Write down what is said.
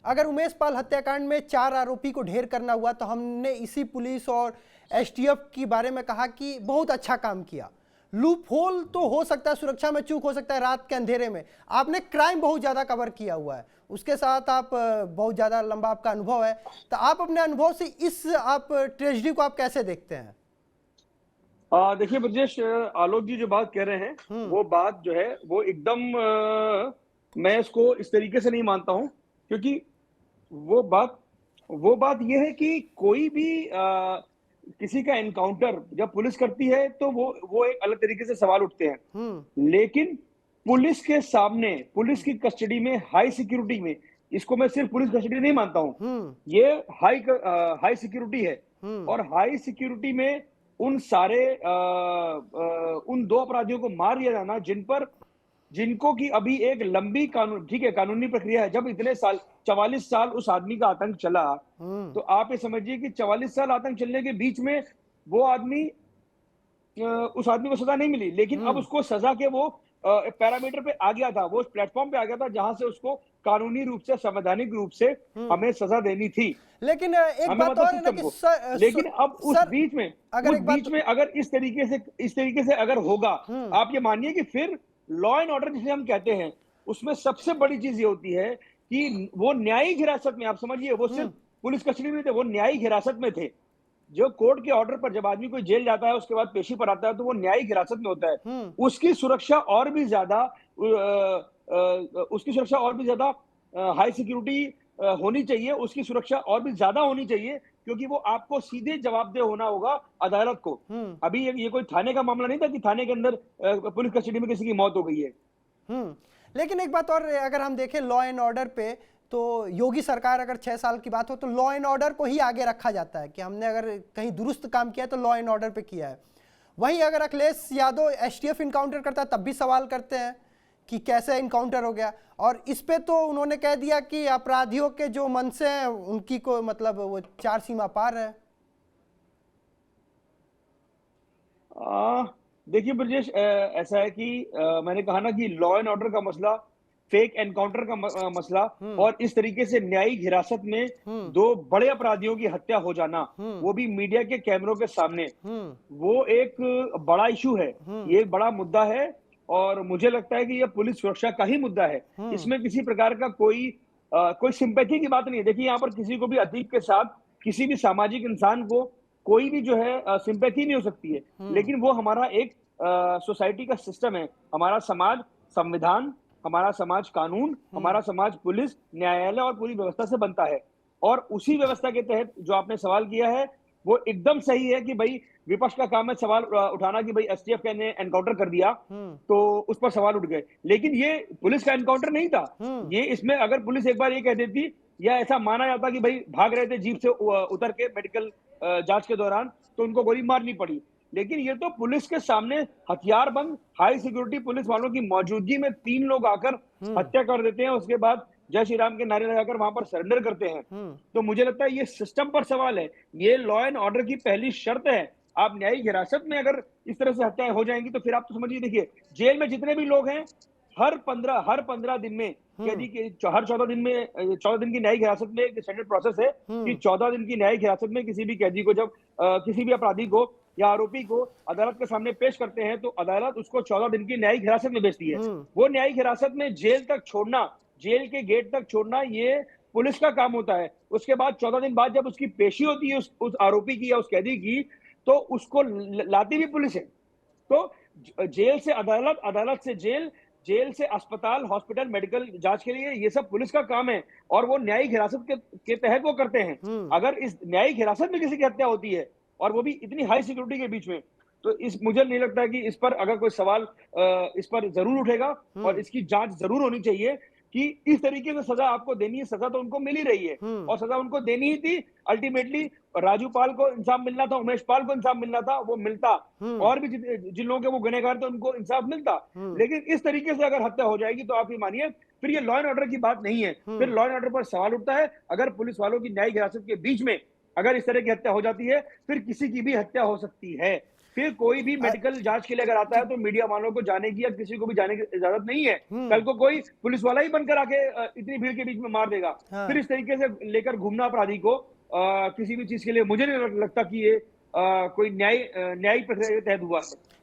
अगर उमेश पाल हत्याकांड में 4 आरोपी को ढेर करना हुआ तो हमने इसी पुलिस और एसटीएफ के बारे में कहा कि बहुत अच्छा काम किया। लूप होल तो हो सकता है, सुरक्षा में चूक हो सकता है रात के अंधेरे में। आपने क्राइम बहुत ज़्यादा कवर किया हुआ है, उसके साथ आप बहुत ज़्यादा लंबा आपका अनुभव है, तो आप अपने अनुभव से इस आप ट्रेजेडी को आप कैसे देखते हैं? देखिए ब्रजेश, आलोक जी जो बात कह रहे हैं वो बात जो है वो एकदम मैं इसको इस तरीके से नहीं मानता हूं, क्योंकि वो बात वो बात ये है कि कोई भी किसी का एनकाउंटर जब पुलिस करती है तो वो एक अलग तरीके से सवाल उठते हैं। लेकिन पुलिस के सामने, पुलिस की कस्टडी में, हाई सिक्योरिटी में, इसको मैं सिर्फ पुलिस कस्टडी नहीं मानता हूं, ये हाई सिक्योरिटी है। और हाई सिक्योरिटी में उन सारे उन दो अपराधियों को मार दिया जाना जिनको की अभी एक लंबी कानून, ठीक है, कानूनी प्रक्रिया है। जब इतने साल, 44 साल उस आदमी का आतंक चला, तो आप ये समझिए कि 44 साल आतंक चलने के बीच में वो आदमी, उस आदमी को सजा नहीं मिली, लेकिन अब उसको सजा के वो पैरामीटर पे आ गया था, वो उस प्लेटफॉर्म पे आ गया था जहां से उसको कानूनी रूप से, संवैधानिक रूप से हमें सजा देनी थी। लेकिन एक हमें बात मतलब और है ना सिस्टम कि को। लेकिन अब सर, अगर एक बात, अगर इस तरीके से अगर होगा, आप ये मानिए कि फिर लॉ एंड ऑर्डर जिसे हम कहते हैं, उसमें सबसे बड़ी चीज ये होती है कि वो न्यायिक हिरासत में, आप समझिए, वो सिर्फ पुलिस कस्टडी में थे, वो न्यायिक हिरासत में थे। जो कोर्ट के ऑर्डर पर जब आदमी कोई जेल जाता है, उसके बाद पेशी पर आता है, तो वो न्यायिक हिरासत में होता है। उसकी सुरक्षा और भी ज्यादा उसकी सुरक्षा और भी ज्यादा हाई सिक्योरिटी होनी चाहिए, उसकी सुरक्षा और भी ज्यादा होनी चाहिए, क्योंकि वो आपको सीधे जवाबदेह होना होगा अदालत को। अभी ये कोई थाने का मामला नहीं था कि थाने के अंदर पुलिस कस्टडी में किसी की मौत हो गई है। लेकिन एक बात और, अगर हम देखें लॉ एंड ऑर्डर पे, तो योगी सरकार, अगर 6 साल की बात हो तो लॉ एंड ऑर्डर को ही आगे रखा जाता है कि हमने अगर कहीं दुरुस्त काम किया तो लॉ एंड ऑर्डर पे किया है। वहीं अगर अखिलेश यादव एसटीएफ इनकाउंटर करता है तब भी सवाल करते हैं कि कैसे इनकाउंटर हो गया, और इस पे तो उन्होंने कह दिया कि अपराधियों के जो मन से हैं उनकी को मतलब वो 4 सीमा पार है। देखिए ब्रजेश, ऐसा है कि मैंने कहा ना कि लॉ एंड ऑर्डर का मसला, फेक एनकाउंटर का मसला, और इस तरीके से न्यायिक हिरासत में दो बड़े अपराधियों की हत्या हो जाना, वो भी मीडिया के कैमरों के सामने, वो एक बड़ा इशू है, ये एक बड़ा मुद्दा है। और मुझे लगता है कि यह पुलिस सुरक्षा का ही मुद्दा है। इसमें किसी प्रकार का कोई सिंपैथी की बात नहीं है। देखिए, यहाँ पर किसी को भी अतीक के साथ, किसी भी सामाजिक इंसान को कोई भी जो है सिंपैथी नहीं हो सकती है, लेकिन वो हमारा एक सोसाइटी का सिस्टम है। हमारा समाज संविधान, हमारा समाज कानून, हमारा समाज पुलिस, न्यायालय और पूरी व्यवस्था से बनता है। और उसी व्यवस्था के तहत जो आपने सवाल किया है वो एकदम सही है कि भाई विपक्ष का काम है सवाल उठाना कि भाई एसटीएफ ने एनकाउंटर कर दिया, तो उस पर सवाल उठ गए। लेकिन ये पुलिस का एनकाउंटर नहीं था। ये, इसमें अगर पुलिस एक बार ये कह देती या ऐसा माना जाता कि भाई भाग रहे थे जीप से उतर के मेडिकल जांच के दौरान, तो उनको गोली मारनी पड़ी। लेकिन ये तो पुलिस के सामने हथियारबंद हाई सिक्योरिटी पुलिस वालों की मौजूदगी में 3 लोग आकर हत्या कर देते हैं, उसके बाद जय श्री राम के नारे लगाकर वहां पर सरेंडर करते हैं। तो मुझे लगता है ये सिस्टम पर सवाल है, ये लॉ एंड ऑर्डर की पहली शर्त है। आप न्यायिक हिरासत में अगर इस तरह से हत्याएं हो जाएंगी तो फिर आप तो समझिए, देखिए जेल में जितने भी लोग हैं, हर 15 दिन में, यदि हर 14 दिन में, 14 दिन की न्यायिक हिरासत में एक स्टैंडर्ड प्रोसेस है कि 14 दिन की न्यायिक हिरासत में किसी भी कैदी को, जब किसी भी अपराधी को या आरोपी को अदालत के सामने पेश करते हैं, तो अदालत उसको 14 दिन की न्यायिक हिरासत में भेजती है। वो न्यायिक हिरासत में जेल तक छोड़ना, जेल के गेट तक छोड़ना, ये पुलिस का काम होता है। उसके बाद 14 दिन बाद जब उसकी पेशी होती है उस आरोपी की या उस कैदी की, तो उसको लाती भी पुलिस है। तो जेल से अदालत, अदालत से जेल, जेल से अस्पताल, हॉस्पिटल, मेडिकल जांच के लिए, ये सब पुलिस का काम है और वो न्यायिक हिरासत के तहत वो करते हैं। अगर इस न्यायिक हिरासत में किसी की हत्या होती है और वो भी इतनी हाई सिक्योरिटी के बीच में, तो मुझे नहीं लगता कि इस पर अगर कोई सवाल इस पर जरूर उठेगा और इसकी जांच जरूर होनी चाहिए कि इस तरीके से सजा आपको देनी है। सजा तो उनको मिल ही रही है और सजा उनको देनी ही थी। अल्टीमेटली राजू पाल को इंसाफ मिलना था, उमेश पाल को इंसाफ मिलना था, वो मिलता। और भी जिन लोगों के वो गुनहगार थे उनको इंसाफ मिलता। लेकिन इस तरीके से अगर हत्या हो जाएगी तो आप ये मानिए फिर ये लॉ एंड ऑर्डर की बात नहीं है, फिर लॉ एंड ऑर्डर पर सवाल उठता है। अगर पुलिस वालों की न्यायिक हिरासत के बीच में अगर इस तरह की हत्या हो जाती है, फिर किसी की भी हत्या हो सकती है। फिर कोई भी मेडिकल जांच के लिए अगर आता है तो मीडिया वालों को जाने की या किसी को भी जाने की इजाजत नहीं है। कल को कोई पुलिस वाला ही बनकर आके इतनी भीड़ के बीच में मार देगा। हाँ। फिर इस तरीके से लेकर घूमना अपराधी को किसी भी चीज के लिए मुझे नहीं लगता कि ये कोई न्यायिक प्रक्रिया के तहत हुआ है।